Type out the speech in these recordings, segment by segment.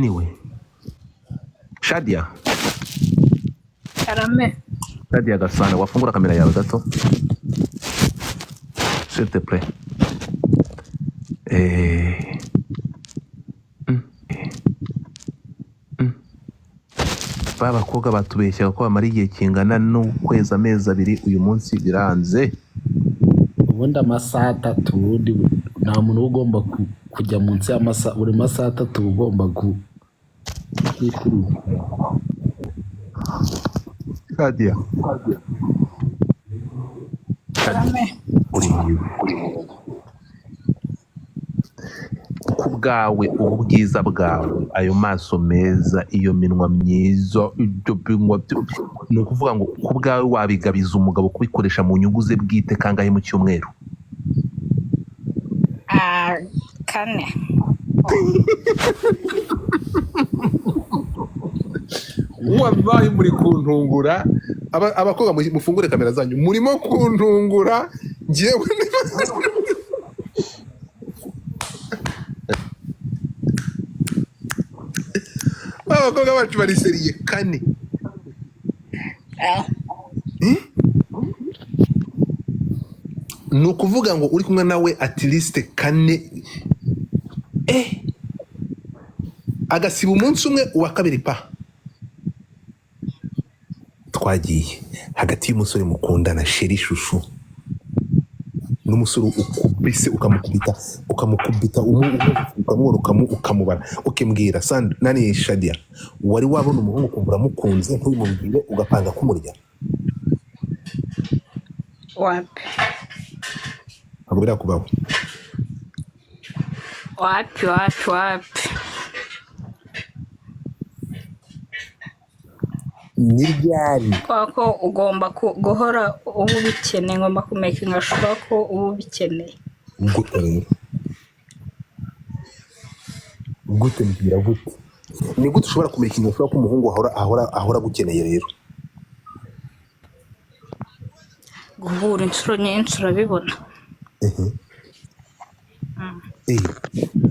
Anyway, Shadia Karame. Shadia Gasana, wafungura kamera yawe gato, s'il te plaît. Ba bakobwa batubeshya ko bamara igihe kingana n'ukwezi amezi abiri, uyu munsi biranze. Ubundi amasaha 3 ubundi nta muntu ugomba kujya munsi y'amasaha, buri masaha 3 ugomba Shadia Karame. ku bwawe, ubu bwiza bwawe, ayo maso meza, iyo minwa myiza, ibyo binywa, ni ukuvuga ngo ku bwawe wabigabiza umugabo kubikoresha mu nyungu ze bwite kangahe mu cyumweru? 4. Wallahi muri kuntungura, abakobwa mufungure kamera zanyu, murimo kuntungura njyewe. Abakobwa bacu bariseriye 4. Ni ukuvuga ngo uri kumwe nawe at least 4, agasiba umunsi umwe, uwa kabiri pa twagiye hagati y'umusore mukundana sheri shushu n'umusore ukubise ukamukubita ukamubara. Ukembwira sand nani Shadia, wari wabona umuhungu kumbura mukunze ntubimubwire ugapanga kumurya? Wapi? Ntabwo birakubaho. Wapi? Niryari Kwako ugomba guhora ubu bikeneye, ngomba kumakinga sure ko ubu bikeneye. gute rero? Gute mbwira gute? Ni gute ushobora kumenya ikintu ushobora ko umuhungu ahora gukeneye rero? Guhura inshuro nyinshi urabibona.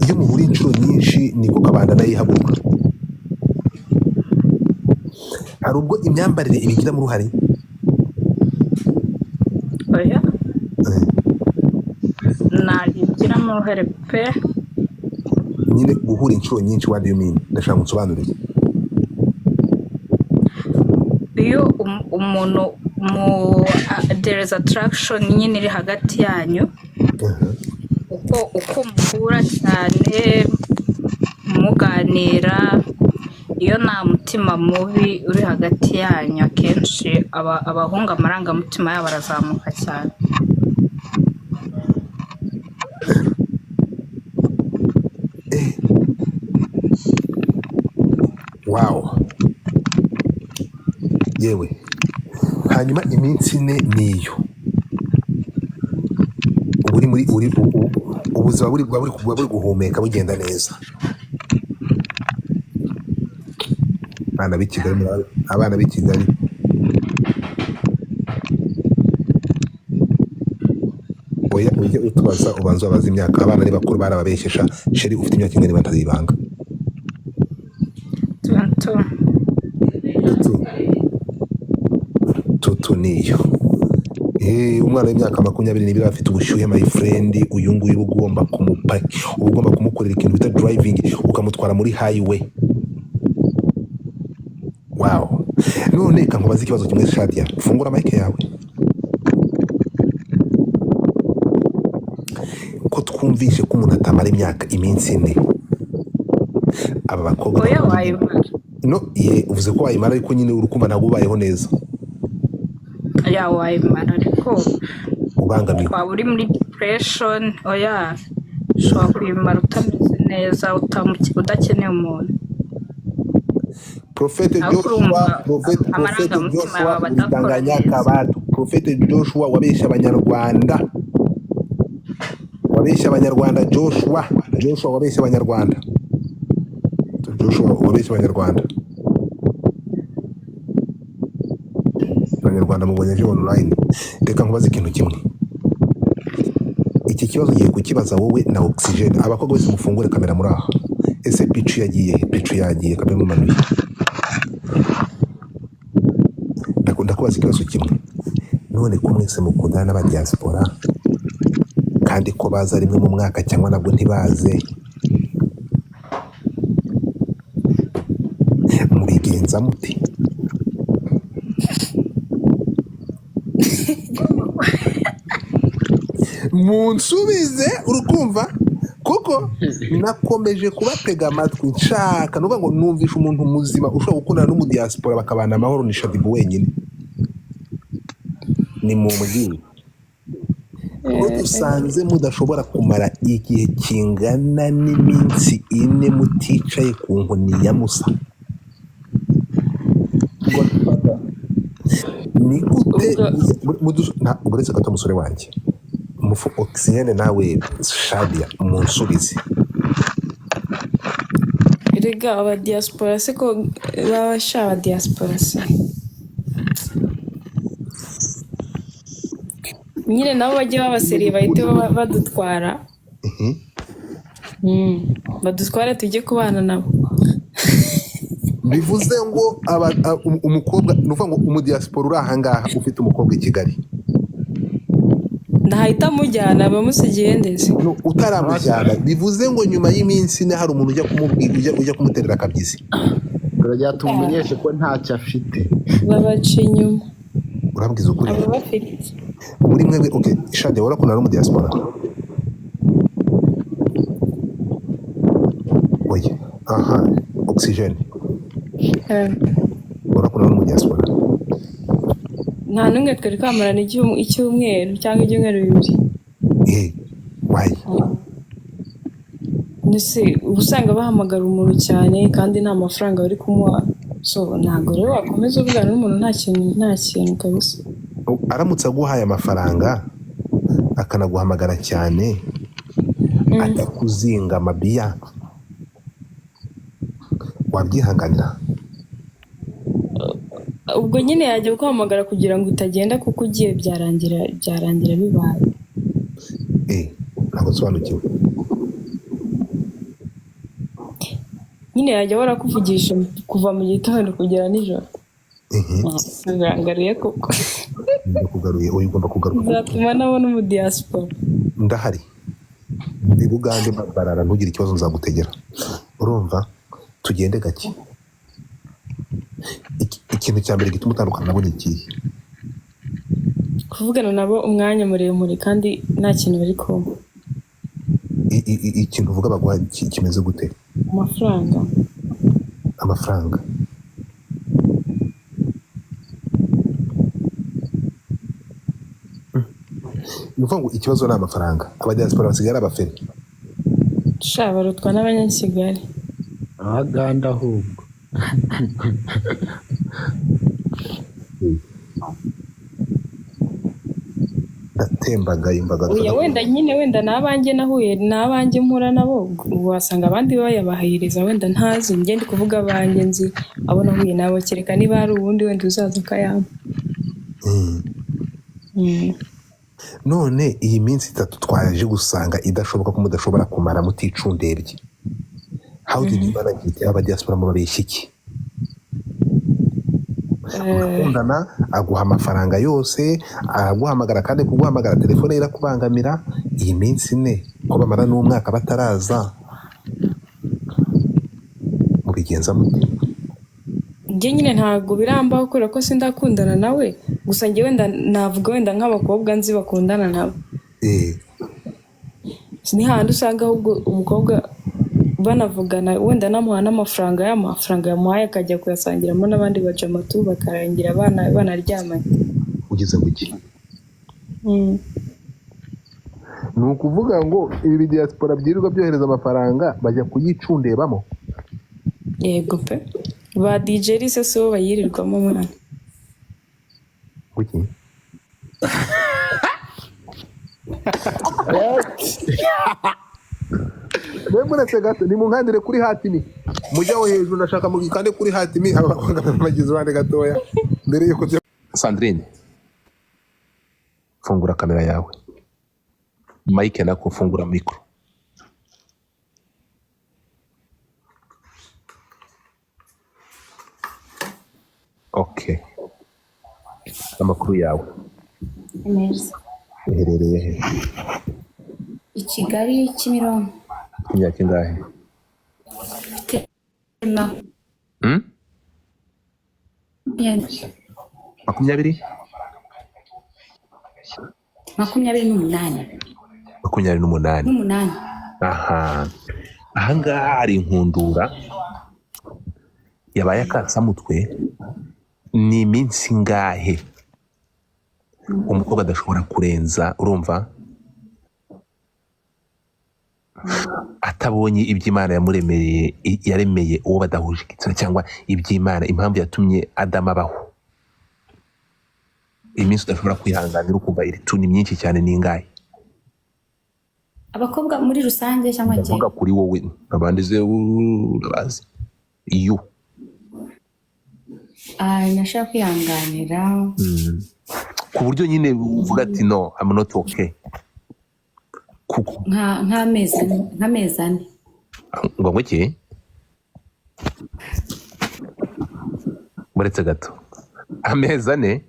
Iyo muhura inshuro nyinshi niko kabanda nayihaguruka. Hari ubwo imyambarire ibigiramo uruhare? Oya. Nagiramo uruhare pe. Nyine guhura inshuro nyinshi, what do you mean? Ndashaka unsobanurire. Iyo umuntu there is attraction nyine iri hagati yanyu, uko muhura cyane muganira, iyo nta mutima mubi uri hagati yanyu, akenshi abahunga amarangamutima yabo arazamuka cyane. Wow. Yewe, hanyuma iminsi 4 niyo ubuzima buri guhumeka bugenda neza. Abana b'i Kigali oya ujye utubaza, ubanza wabaza imyaka. Abana ni bakuru barababeshyesha. Sheri ufite imyaka ingana niba ntazibanga? 22 niyo. Umwana w'imyaka 22 afite ubushyuhe my friend. Uyu nguyu ugomba kumukorera ikintu bita driving, ukamutwara muri highway. Wow. None kankubaza ikibazo kimwe Shadia, fungura mic yawe. Ko twumvishe ko umuntu atamara imyaka iminsi 4, aba bakobwa Oya wayimara. No, uvuze ko wayimara, ariko nyine urukumva ntabwo ubayeho neza. Ya wayimara ariko ubangamiwe, waba uri muri depression. Oya ushobora kuyimara utameze neza, udakeneye umuntu. Profete Joshua udanganya kabatu. Profete Joshua wabeshya abanyarwanda. Joshua wabeshya abanyarwanda. Abanyarwanda mubonye ejo online. Reka nkubaze ikintu kimwe. Iki kibazo ngiye kukibaza wowe na Oxygen. Abakobwa bose mufungure kamera muri aha. ese picu yagiye kabe mumanuye. Ndakubaza ikibazo kimwe, none ko mwese mukundana n'aba diaspora kandi ko baza rimwe mu mwaka cyangwa nabwo ntibaze, mubigenza muti? Munsubize urukumva kuko nakomeje kubatega amatwi nshaka nuvuga ngo numvisha umuntu muzima ushobora gukundana n'umudiaspora bakabana amahoro ni Shadibu wenyine. Ni mu mubwire ko dusanze mudashobora kumara igihe kingana n'iminsi 4 muticaye ku nkoni ya Musa. Ni gute uretse gato musore wanjye umufu oxygene nawe Shadia munsubize. Erega aba diaspora se ko babasha diaspora se nyine nabo bajye babaseriye bahite badutwara badutwara tujye kubana nabo. Bivuze ngo umukobwa nuvuga ngo umudiaspora uri ahangaha ufite umukobwa i Kigali ndahita mujyana bamusigiye ndetse utaramujyana, bivuze ngo nyuma y'iminsi ine hari umuntu ujya kumubwira ujya kumuterera akabyizi turajya tumumenyeshe ko ntacyo afite babaca inyuma. Urabwiza ukuri aba bafite muri mwebwe. Okay, Shade warakunda no mu diaspora? Oye, aha, oxygene warakunda no mu diaspora? nta n'umwe twari kwamarana icyumweru cyangwa ibyumweru bibiri. Why? Nese usanga bahamagara umuntu cyane kandi nta mafaranga bari kumuha, so ntabwo rero wakomeza uvugana n'umuntu nta kintu kabisa. Aramutse aguhaye amafaranga akanaguhamagara cyane ajya kuzinga amabiya wabyihanganira? Ubwo nyine yajya guhamagara kugira ngo utagenda kuko ugiye byarangira bibaye. Ntabwo nsobanukiwe. Nyine yajya warakuvugisha kuva mu gitondo kugera nijoro. Ngangariye koko. Ndakugaruye, uyu ugomba kugaruka. Uzatuma nabona mu diaspora. Ndahari. Ndi Bugande barara ntugire ikibazo nzagutegera. Urumva tugende gake. Ikintu cya mbere gituma utandukana nabo ni ikihe? Kuvugana nabo umwanya muremure kandi nta kintu bari kumva. Ikintu uvuga baguha kimeze gute? Amafaranga. Nuvuga ngo ikibazo ni amafaranga. Abadiaspora basigara abafere. Barutwa n'abanyakigali. Abaganda ahubwo. Ndatembaga imbaga. Wenda nabanjye nahuye nabanjye mpura nabo wasanga abandi bayabahiriza wenda ntazi ngende kuvuga abanjye nzi abo nahuye nabo kereka niba hari ubundi wenda uzaza ukayamba. None iyi minsi 3 twaje gusanga idashoboka ko mudashobora kumara muticundebye. How did you manage it? Abadiaspora mubabeshya iki? Mukundana aguha amafaranga yose aguhamagara kandi kuguhamagara telefone irakubangamira iyi minsi 4 ko bamara n'umwaka bataraza mubigenza mute? Njye nyine ntabwo birambaho kubera ko sindakundana nawe gusa njye wenda navuga wenda nk'abakobwa nzi bakundana nabo. Ni handi usanga ahubwo umukobwa banavugana wenda namuha n'amafaranga yamuhaye akajya kuyasangiramo n'abandi bajamatu bakarangira banaryamanye. Ugeze guki? Ni ukuvuga ngo ibi diaspora byirirwa byohereza amafaranga bajya kuyicundebamo? Yego pe. Ba DJ rise so bayirirwamo mwana. Kuki? Muretse gato ni munkandire kuri hatimi mujyaho hejuru ndashaka mugikande kuri hatimi abakobwa bagize urande gatoya mbere yuko Sandrine fungura kamera yawe, Mike nako fungura mikro. amakuru yawe neza uherereye he i Kigali Kimironko imyaka ingahe makumyabiri 28 aha ahangaha hari inkundura yabaye akatsamutwe ni iminsi ngahe umukobwa adashobora kurenza urumva atabonye iby'Imana yaremeye uwo badahuje igitsina cyangwa iby'Imana impamvu yatumye Adamu abaho iminsi udashobora kwihanganira ukumva iri tuni myinshi cyane ningahe abakobwa muri rusange cyangwa njye ndavuga kuri wowe abandi ze urabazi iyo nashaka kwihanganira ku buryo nyine uvuga ati no I'm not okay kuko nk'amezi ane ngo ngwiki muretse gato amezi ane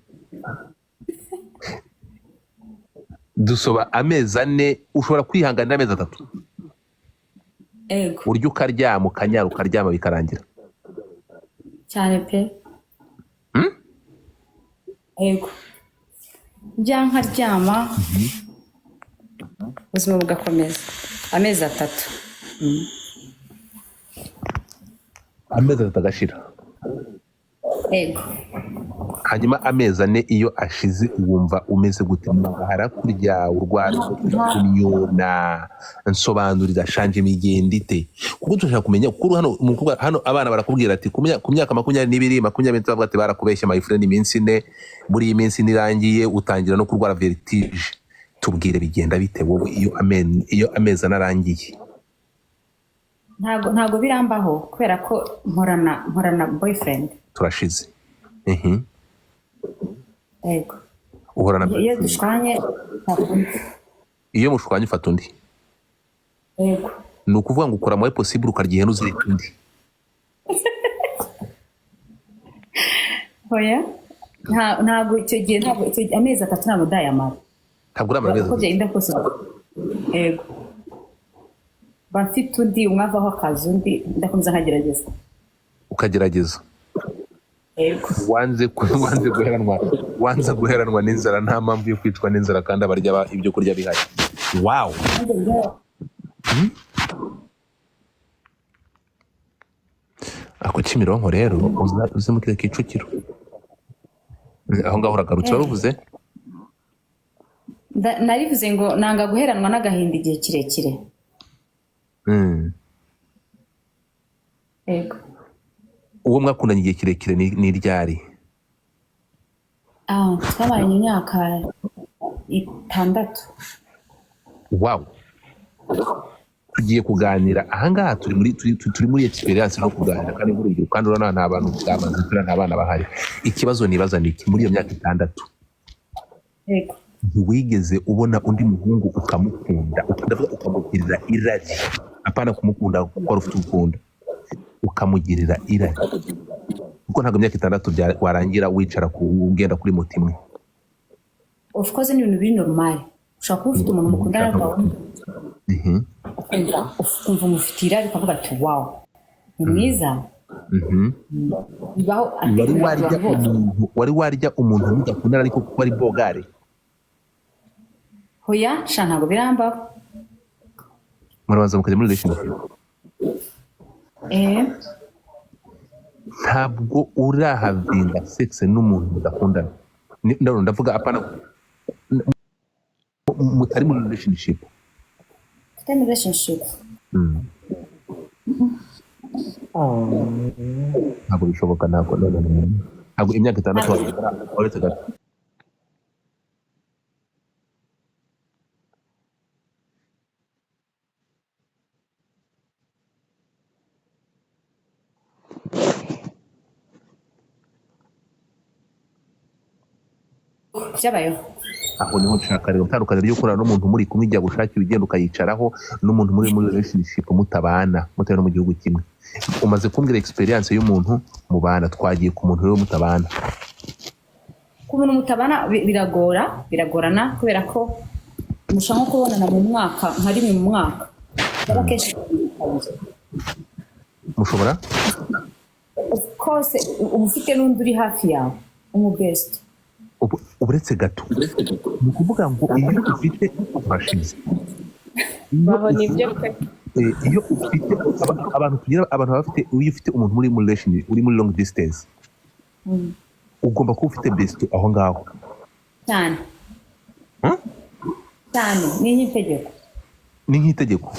dusoba amezi ane ushobora kwihanganira amezi 3 ego uryo ukaryama ukanyara ukaryama bikarangira cyane pe ego njya nkaryama ubuzima bugakomeza amezi 3 amezi 3 agashira ego hanyuma amezi ane iyo ashize wumva umeze gute harakurya urwara kumyona nsobanurira shanje imigenda ite kuko turashaka kumenya kuko hano abana barakubwira ati ku myaka 22 20 bavuga ati barakubeshya my friend iminsi ine muri iyi minsi nirangiye utangira no kurwara vertige tubwire bigenda bite wowe iyo amezi anarangiye ntago birambaho kubera ko mporana boyfriend turashize ego uhorana iyo dushwanye iyo mushwanye ufata undi ego ni ukuvuga ngo ukora muri possible ukarya ihene uzirika undi hoya ntabwo icyo gihe amezi 3 ntabwo ndayamara ntabwo uramara amezi 3 ego bafite undi umwavaho akazi undi ndakomeza nkagerageza ukagerageza wanze guheranwa n'inzara nta mpamvu yo kwicwa n'inzara kandi abarya ibyo kurya bihari wow ako Kimironko rero uzi mu Kicukiro aho ngaho uragarutse waruvuze narivuze ngo nanga guheranwa n'agahinda igihe kirekire ego uwo mwakundanye igihe kirekire ni ryari twamaranye imyaka 6 wow tugiye kuganira ahangaha turi muri experience no kuganira kandi muri urugero kandi urabona nta bantu bwamaze kuri nta bana bahari ikibazo nibaza ni muri iyo myaka 6 yego ntiwigeze ubona undi muhungu ukamukunda ukamugirira irari apana kumukunda kuko ufite ukunda ukamugirira irari kuko ntabwo imyaka 6 warangira wicara ugenda kuri moto imwe of course ni ibintu biri normal ushaka kuba ufite umuntu mukundana nawe ukumva umufitira ukavuga ati wow ni mwiza wari warya umuntu mudakundana ariko kuko ari bogare hoya sha ntabwo birambaho murabanza mukajya muri relationship ntabwo urahavinga sex n'umuntu mudakundana ndavuga apana mutari muri relationship ntabwo bishoboka ntabwo imyaka 6 waretse gato byabayeho aho niho nshaka rero utandukanye ryo kurana n'umuntu muri kumwe ijya gushakira ugenda ukayicaraho n'umuntu muri relationship mutabana mutari no mu gihugu kimwe umaze kumbwira experience y'umuntu mubana twagiye ku muntu rero mutabana ku muntu mutabana biragorana kubera ko mushaka kubonana mu mwaka nka rimwe mu mwaka yaba kenshi mushobora of course uba ufite n'undi uri hafi yawe umubest uburetse gato ni ukuvuga ngo iyo ufite urashize baho nibyo pe iyo ufite abantu bafite iyo ufite umuntu muri relation uri muri long distance ugomba kuba ufite best aho ngaho cyane cyane ni nk'itegeko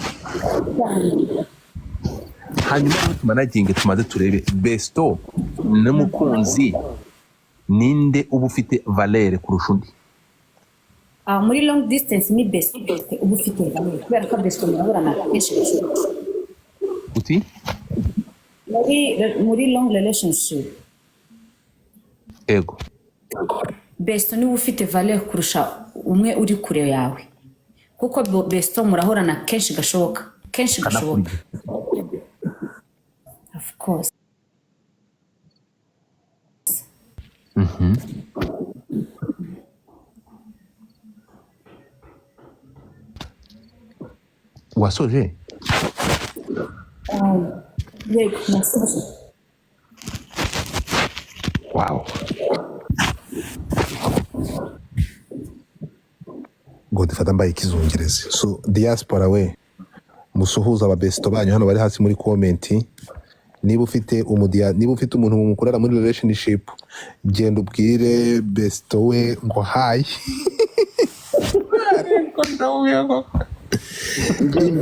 hanyuma tumanaginge tumaze turebe besto n'umukunzi ninde uba ufite valere kurusha undi muri long distance ni best uba ufite valere kubera ko best murahorana kenshi uti muri long relationship ego best niwe ufite valere kurusha umwe uri kure yawe kuko best murahorana kenshi gashoboka of course wasoje yego nasoje wow ngo dufata mbaye ikizungereza so diaspora we musuhuza ababesto banyu hano bari hasi muri comment niba ufite umuntu mukorera muri relationship genda ubwire besto we ngo hi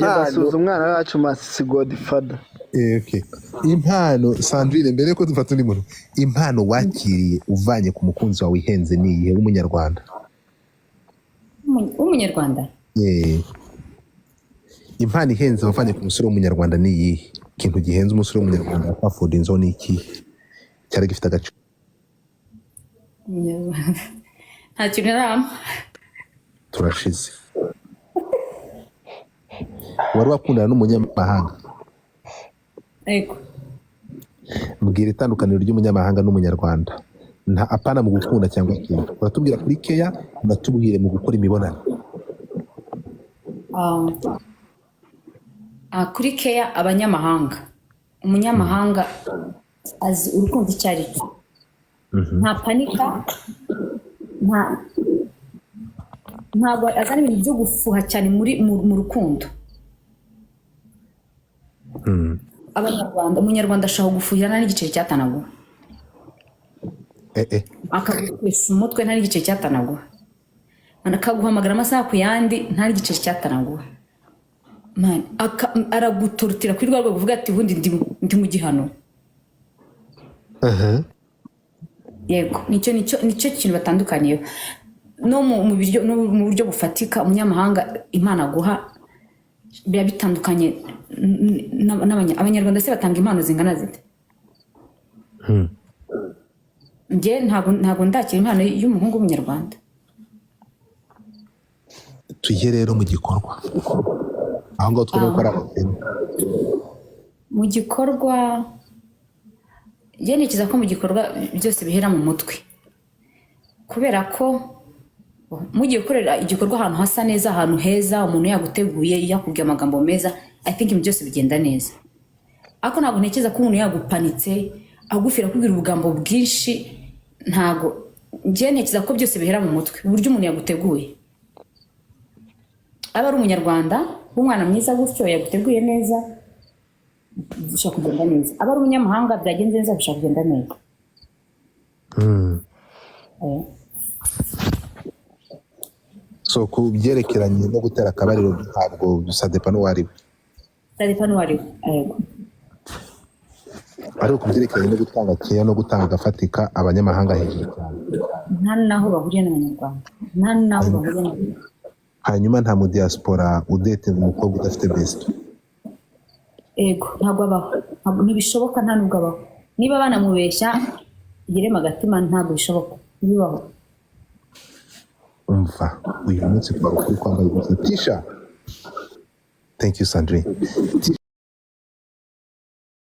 basuza umwana wacu Masi Godfather. Okay. Impano Sandrine mbere ko dufata undi muntu impano wakiriye uvanye ku mukunzi wawe ihenze niyihe w'umunyarwanda impano ihenze wavanye ku musore w'umunyarwanda niyihe ikintu gihenze umusore w'umunyarwanda afford inzo ni iki cyari gifite agaciro nta kintu rama turashize wari wakundana n'umunyamahanga ego mbwira itandukaniro ry'umunyamahanga n'umunyarwanda nta apana mu gukunda cyangwa ikintu uratubwira kuri keya unatubwire mu gukora imibonano kuri keya abanyamahanga umunyamahanga azi urukundo icyo ari cyo nta panika ntabwo azana ibintu byo gufuha cyane mu rukundo umunyarwanda ashaka gufuhirana n'igiceri cyatanagura akagukwesa umutwe nta n'igiceri cyatanagura akaguhamagara amasaha ku yandi nta n'igiceri cyatanagura aragutorotira kuri rwa rwego uvuga ati ubundi ndi mu gihano yego nicyo kintu batandukaniyeho no mu buryo bufatika umunyamahanga impano aguha biba bitandukanye abanyarwanda se batanga impano zingana zite njye ntabwo ndakira impano y'umuhungu w'umunyarwanda tujye rero mu gikorwa aho ngaho twari gukora abakene mu gikorwa ntekereza ko mu gikorwa byose bihera mu mutwe kubera ko mugiye gukorera igikorwa ahantu hasa neza ahantu heza umuntu yaguteguye yakubwiye amagambo meza I think ibintu byose bigenda neza ariko ntabwo ntekereza ko umuntu yagupanitse agufira kubwira ubugambo bwinshi ntabwo ntekereza ko byose bihera mu mutwe uburyo umuntu yaguteguye aba ari umunyarwanda w'umwana mwiza gutyo yaguteguye neza bishobora kugenda neza aba ari umunyamahanga byagenze neza bishobora kugenda neza so ku byerekeranye no gutera akabariro ntabwo dusadepa n'uwari we yego ariko ku byerekeranye no gutanga keya no gutanga agafatika abanyamahanga hejuru cyane nta naho bahuriye n'abanyarwanda hanyuma nta mu diaspora udete umukobwa udafite best ego ntabwo abaho ntibishoboka nta nubwo abaho niba banamubeshya igirema agatima ntabwo bishoboka ntibibaho umva uyu munsi twari kuri kwambaye t-shirt thank you Sandrine